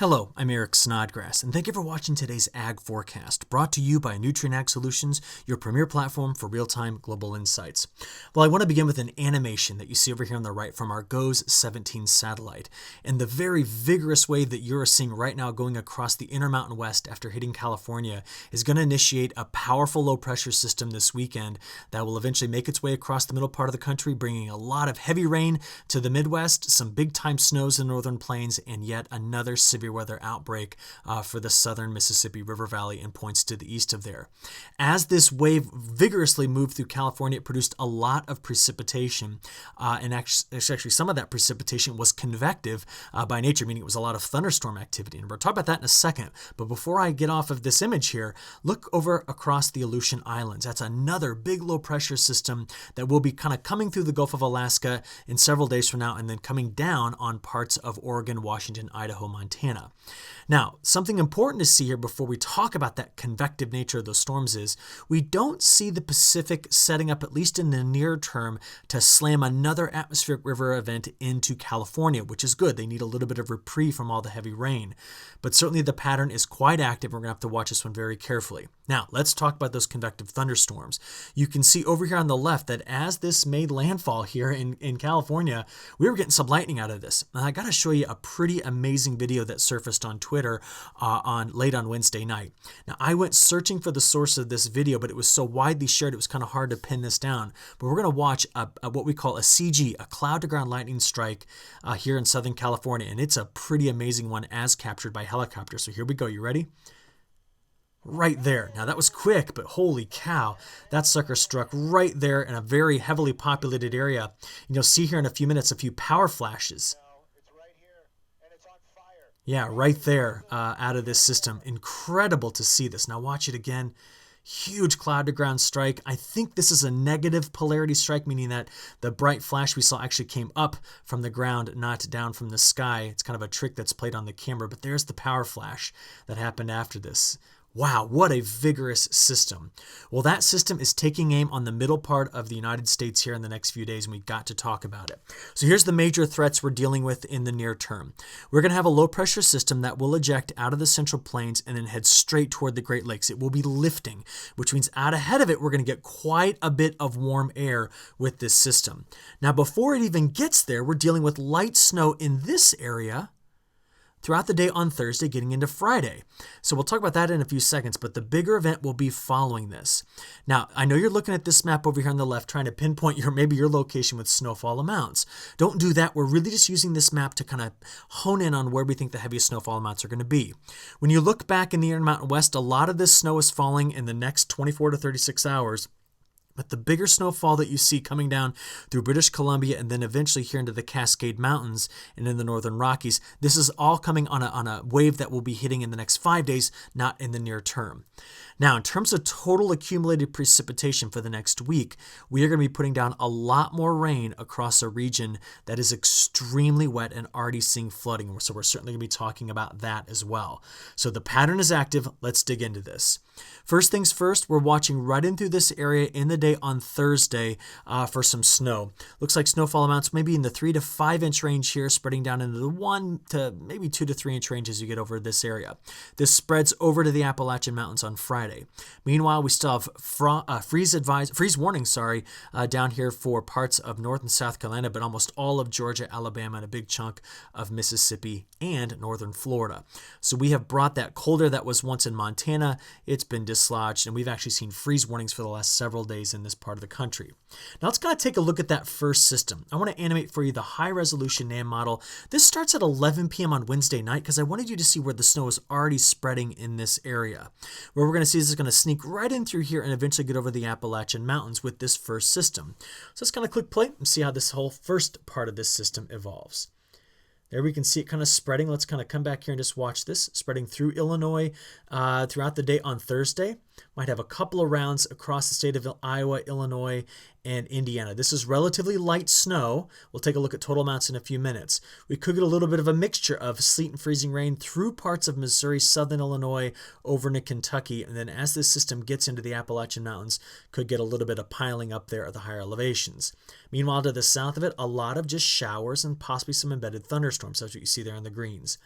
Hello, I'm Eric Snodgrass, and thank you for watching today's Ag Forecast, brought to you by Nutrien Ag Solutions, your premier platform for real-time global insights. Well, I want to begin with an animation that you see over here on the right from our GOES 17 satellite, and the very vigorous wave that you're seeing right now going across the Intermountain West after hitting California is going to initiate a powerful low-pressure system this weekend that will eventually make its way across the middle part of the country, bringing a lot of heavy rain to the Midwest, some big-time snows in the northern plains, and yet another severe weather outbreak for the southern Mississippi River Valley and points to the east of there. As this wave vigorously moved through California, it produced a lot of precipitation, and actually some of that precipitation was convective by nature, meaning it was a lot of thunderstorm activity. And we'll talk about that in a second. But before I get off of this image here, look over across the Aleutian Islands. That's another big low pressure system that will be kind of coming through the Gulf of Alaska in several days from now and then coming down on parts of Oregon, Washington, Idaho, Montana. Now, something important to see here before we talk about that convective nature of those storms is we don't see the Pacific setting up, at least in the near term, to slam another atmospheric river event into California, which is good. They need a little bit of reprieve from all the heavy rain. But certainly the pattern is quite active. We're going to have to watch this one very carefully. Now, let's talk about those convective thunderstorms. You can see over here on the left that as this made landfall here in California, we were getting some lightning out of this. And I got to show you a pretty amazing video that surfaced on Twitter late on Wednesday night. Now, I went searching for the source of this video, but it was so widely shared, it was kind of hard to pin this down. But we're going to watch what we call a CG, a cloud-to-ground lightning strike here in Southern California. And it's a pretty amazing one as captured by helicopter. So here we go. You ready? Right there. Now that was quick, but holy cow, that sucker struck right there in a very heavily populated area. And you'll see here in a few minutes a few power flashes. Yeah, right there out of this system. Incredible to see this. Now watch it again. Huge cloud-to-ground strike. I think this is a negative polarity strike, meaning that the bright flash we saw actually came up from the ground, not down from the sky. It's kind of a trick that's played on the camera, but there's the power flash that happened after this. Wow, what a vigorous system. Well, that system is taking aim on the middle part of the United States here in the next few days, and we've got to talk about it. So here's the major threats we're dealing with in the near term. We're going to have a low-pressure system that will eject out of the Central Plains and then head straight toward the Great Lakes. It will be lifting, which means out ahead of it, we're going to get quite a bit of warm air with this system. Now, before it even gets there, we're dealing with light snow in this area throughout the day on Thursday, getting into Friday. So we'll talk about that in a few seconds, but the bigger event will be following this. Now, I know you're looking at this map over here on the left, trying to pinpoint maybe your location with snowfall amounts. Don't do that. We're really just using this map to kind of hone in on where we think the heaviest snowfall amounts are going to be. When you look back in the Intermountain West, a lot of this snow is falling in the next 24 to 36 hours. But the bigger snowfall that you see coming down through British Columbia and then eventually here into the Cascade Mountains and in the Northern Rockies, this is all coming on a wave that will be hitting in the next 5 days, not in the near term. Now, in terms of total accumulated precipitation for the next week, we are going to be putting down a lot more rain across a region that is extremely wet and already seeing flooding. So we're certainly going to be talking about that as well. So the pattern is active. Let's dig into this. First things first, we're watching right in through this area in the day on Thursday for some snow. Looks like snowfall amounts maybe in the 3 to 5 inch range here, spreading down into the 1 to maybe 2 to 3 inch range as you get over this area. This spreads over to the Appalachian Mountains on Friday. Meanwhile, we still have freeze warning, down here for parts of North and South Carolina, but almost all of Georgia, Alabama, and a big chunk of Mississippi and northern Florida. So we have brought that colder that was once in Montana. It's been dislodged, and we've actually seen freeze warnings for the last several days in this part of the country. Now let's kind of take a look at that first system. I want to animate for you the high-resolution NAM model. This starts at 11 p.m. on Wednesday night because I wanted you to see where the snow is already spreading in this area. Where we're going to see is going to sneak right in through here and eventually get over the Appalachian Mountains with this first system. So let's kind of click play and see how this whole first part of this system evolves. There we can see it kind of spreading. Let's kind of come back here and just watch this spreading through Illinois throughout the day on Thursday. Might have a couple of rounds across the state of Iowa, Illinois, and Indiana. This is relatively light snow. We'll take a look at total amounts in a few minutes. We could get a little bit of a mixture of sleet and freezing rain through parts of Missouri, southern Illinois, over into Kentucky, and then as this system gets into the Appalachian Mountains, could get a little bit of piling up there at the higher elevations. Meanwhile, to the south of it, a lot of just showers and possibly some embedded thunderstorms. That's what you see there in the greens.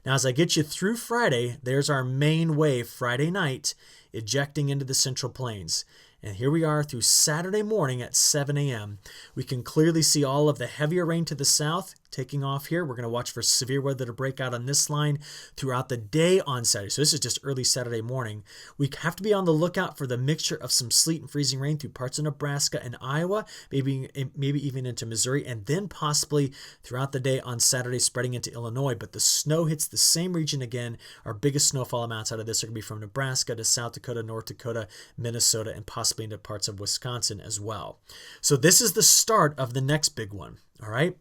Now, as I get you through Friday, there's our main wave Friday night ejecting into the Central Plains. And here we are through Saturday morning at 7 a.m. We can clearly see all of the heavier rain to the south taking off here. We're going to watch for severe weather to break out on this line throughout the day on Saturday. So this is just early Saturday morning. We have to be on the lookout for the mixture of some sleet and freezing rain through parts of Nebraska and Iowa, maybe even into Missouri, and then possibly throughout the day on Saturday spreading into Illinois. But the snow hits the same region again. Our biggest snowfall amounts out of this are going to be from Nebraska to South Dakota, North Dakota, Minnesota, and possibly into parts of Wisconsin as well. So this is the start of the next big one. All right.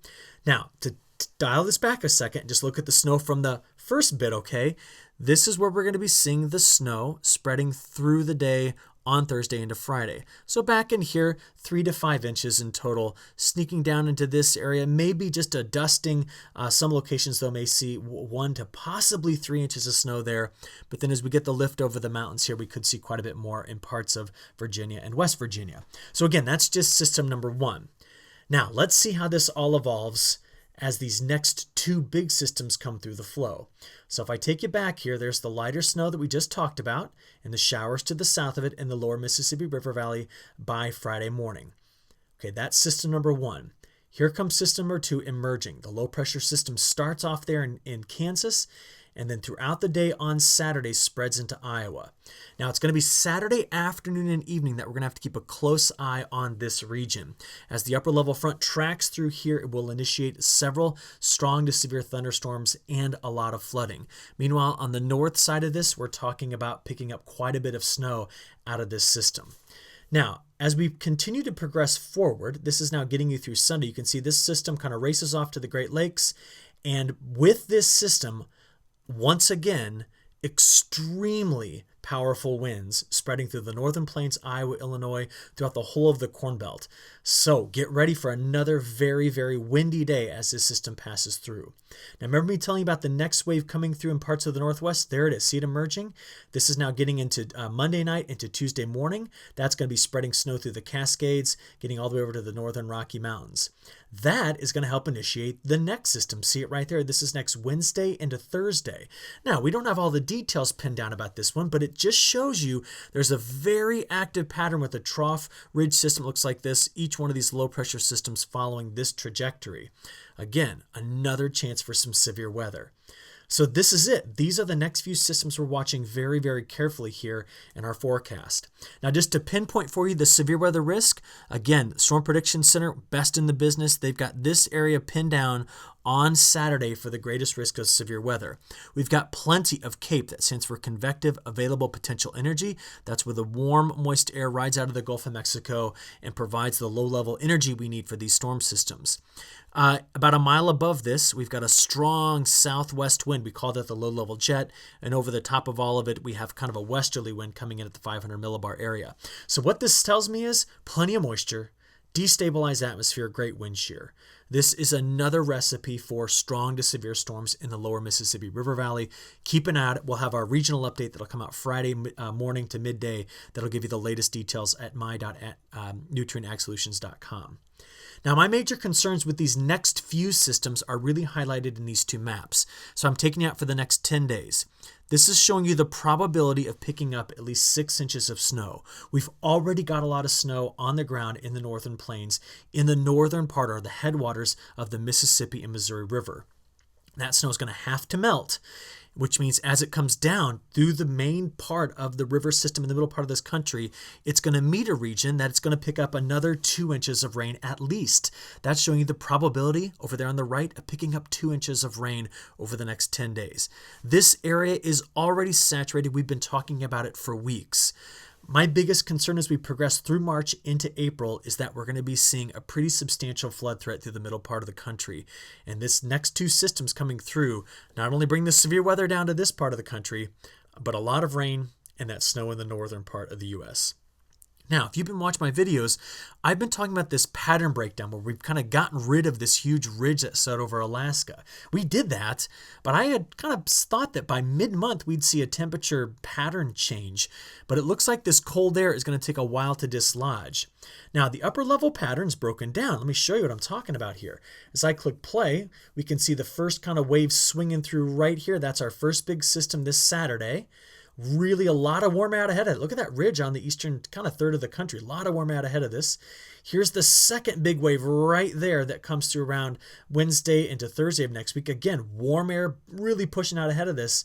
Now, to dial this back a second, just look at the snow from the first bit, okay? This is where we're going to be seeing the snow spreading through the day on Thursday into Friday. So back in here, 3 to 5 inches in total, sneaking down into this area, maybe just a dusting. Some locations, though, may see 1 to possibly 3 inches of snow there. But then as we get the lift over the mountains here, we could see quite a bit more in parts of Virginia and West Virginia. So again, that's just system number 1. Now, let's see how this all evolves as these next 2 big systems come through the flow. So if I take you back here, there's the lighter snow that we just talked about and the showers to the south of it in the lower Mississippi River Valley by Friday morning. Okay, that's system number 1. Here comes system number 2 emerging. The low pressure system starts off there in Kansas, and then throughout the day on Saturday spreads into Iowa. Now, it's going to be Saturday afternoon and evening that we're going to have to keep a close eye on this region. As the upper level front tracks through here, it will initiate several strong to severe thunderstorms and a lot of flooding. Meanwhile, on the north side of this, we're talking about picking up quite a bit of snow out of this system. Now, as we continue to progress forward, this is now getting you through Sunday. You can see this system kind of races off to the Great Lakes. And with this system, once again, extremely powerful winds spreading through the northern plains, Iowa, Illinois, throughout the whole of the Corn Belt. So get ready for another very, very windy day as this system passes through. Now, remember me telling you about the next wave coming through in parts of the Northwest? There it is. See it emerging? This is now getting into Monday night into Tuesday morning. That's going to be spreading snow through the Cascades, getting all the way over to the northern Rocky Mountains. That is going to help initiate the next system. See it right there? This is next Wednesday into Thursday. Now, we don't have all the details pinned down about this one, but it just shows you there's a very active pattern with a trough ridge system. It looks like this. Each one of these low pressure systems following this trajectory. Again, another chance for some severe weather. So this is it. These are the next few systems we're watching very, very carefully here in our forecast. Now, just to pinpoint for you the severe weather risk, again, Storm Prediction Center, best in the business. They've got this area pinned down on Saturday for the greatest risk of severe weather. We've got plenty of CAPE, that stands for Convective Available Potential Energy. That's where the warm, moist air rides out of the Gulf of Mexico and provides the low-level energy we need for these storm systems. About a mile above this, we've got a strong southwest wind. We call that the low-level jet. And over the top of all of it, we have kind of a westerly wind coming in at the 500 millibar area. So what this tells me is plenty of moisture, destabilized atmosphere, great wind shear. This is another recipe for strong to severe storms in the lower Mississippi River Valley. Keep an eye on it. We'll have our regional update that'll come out Friday morning to midday. That'll give you the latest details at my.nutrienagsolutions.com. Now, my major concerns with these next few systems are really highlighted in these 2 maps. So I'm taking you out for the next 10 days. This is showing you the probability of picking up at least 6 inches of snow. We've already got a lot of snow on the ground in the northern plains, in the northern part or the headwaters of the Mississippi and Missouri River. That snow is going to have to melt, which means as it comes down through the main part of the river system in the middle part of this country, it's going to meet a region that it's going to pick up another 2 inches of rain at least. That's showing you the probability over there on the right of picking up 2 inches of rain over the next 10 days. This area is already saturated. We've been talking about it for weeks. My biggest concern as we progress through March into April is that we're going to be seeing a pretty substantial flood threat through the middle part of the country. And this next 2 systems coming through not only bring the severe weather down to this part of the country, but a lot of rain and that snow in the northern part of the U.S. Now, if you've been watching my videos, I've been talking about this pattern breakdown where we've kind of gotten rid of this huge ridge that set over Alaska. We did that, but I had kind of thought that by mid-month we'd see a temperature pattern change. But it looks like this cold air is going to take a while to dislodge. Now, the upper level pattern's broken down. Let me show you what I'm talking about here. As I click play, we can see the first kind of wave swinging through right here. That's our first big system this Saturday. Really a lot of warm air out ahead of it. Look at that ridge on the eastern kind of third of the country. A lot of warm air out ahead of this. Here's the second big wave right there that comes through around Wednesday into Thursday of next week. Again, warm air really pushing out ahead of this.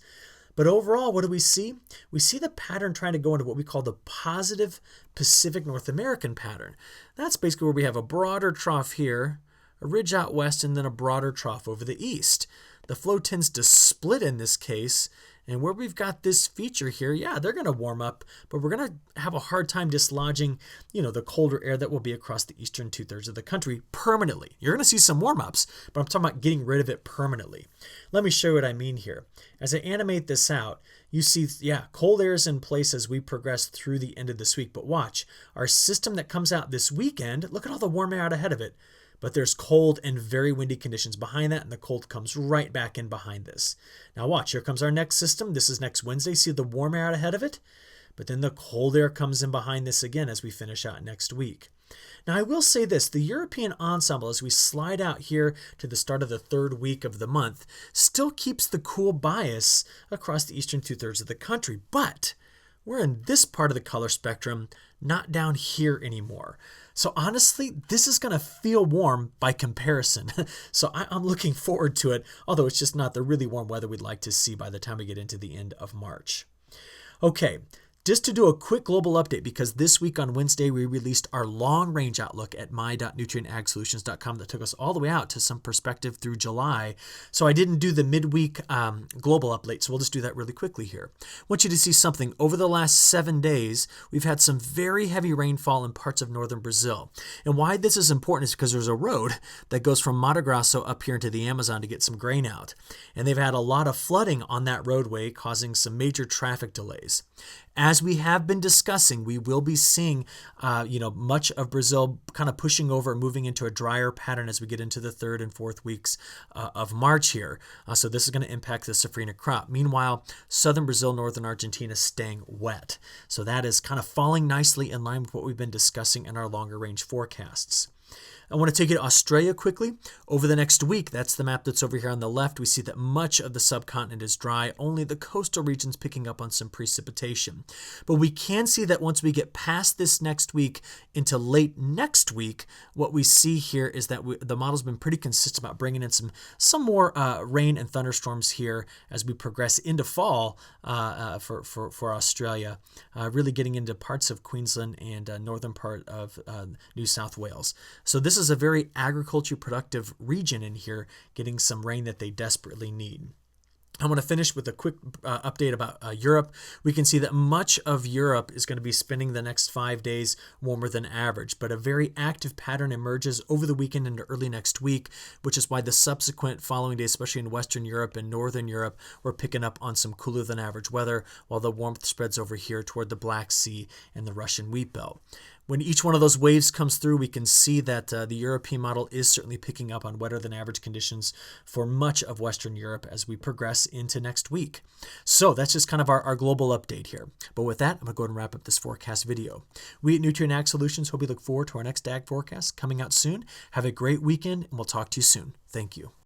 But overall, what do we see? We see the pattern trying to go into what we call the positive Pacific North American pattern. That's basically where we have a broader trough here, a ridge out west, and then a broader trough over the east. The flow tends to split in this case. And where we've got this feature here, yeah, they're going to warm up, but we're going to have a hard time dislodging, the colder air that will be across the eastern 2/3 of the country permanently. You're going to see some warm-ups, but I'm talking about getting rid of it permanently. Let me show you what I mean here. As I animate this out, you see, yeah, cold air is in place as we progress through the end of this week. But watch, our system that comes out this weekend, look at all the warm air out ahead of it. But there's cold and very windy conditions behind that, and the cold comes right back in behind this. Now watch, here comes our next system. This is next Wednesday. See the warm air out ahead of it? But then the cold air comes in behind this again as we finish out next week. Now I will say this, the European ensemble, as we slide out here to the start of the third week of the month, still keeps the cool bias across the eastern 2/3 of the country. But we're in this part of the color spectrum, not down here anymore. So honestly, this is going to feel warm by comparison. So I'm looking forward to it, although it's just not the really warm weather we'd like to see by the time we get into the end of March. Okay. Just to do a quick global update, because this week on Wednesday, we released our long-range outlook at my.nutrienagsolutions.com that took us all the way out to some perspective through July. So I didn't do the midweek global update, so we'll just do that really quickly here. I want you to see something. Over the last 7 days, we've had some very heavy rainfall in parts of northern Brazil. And why this is important is because there's a road that goes from Mato Grosso up here into the Amazon to get some grain out. And they've had a lot of flooding on that roadway, causing some major traffic delays. As we have been discussing, we will be seeing, much of Brazil kind of pushing over, moving into a drier pattern as we get into the 3rd and 4th weeks of March here. So this is going to impact the safrinha crop. Meanwhile, southern Brazil, northern Argentina staying wet. So that is kind of falling nicely in line with what we've been discussing in our longer range forecasts. I want to take you to Australia quickly. Over the next week, that's the map that's over here on the left, we see that much of the subcontinent is dry, only the coastal regions picking up on some precipitation. But we can see that once we get past this next week into late next week, what we see here is that the model's been pretty consistent about bringing in some more rain and thunderstorms here as we progress into fall for Australia, really getting into parts of Queensland and northern part of New South Wales. So this is a very agriculture productive region in here, getting some rain that they desperately need. I want to finish with a quick update about Europe. We can see that much of Europe is going to be spending the next 5 days warmer than average, but a very active pattern emerges over the weekend into early next week, which is why the subsequent following days, especially in Western Europe and Northern Europe, we're picking up on some cooler than average weather, while the warmth spreads over here toward the Black Sea and the Russian wheat belt. When each one of those waves comes through, we can see that the European model is certainly picking up on wetter than average conditions for much of Western Europe as we progress into next week. So that's just kind of our global update here. But with that, I'm going to go ahead and wrap up this forecast video. We at Nutrien Ag Solutions hope you look forward to our next ag forecast coming out soon. Have a great weekend, and we'll talk to you soon. Thank you.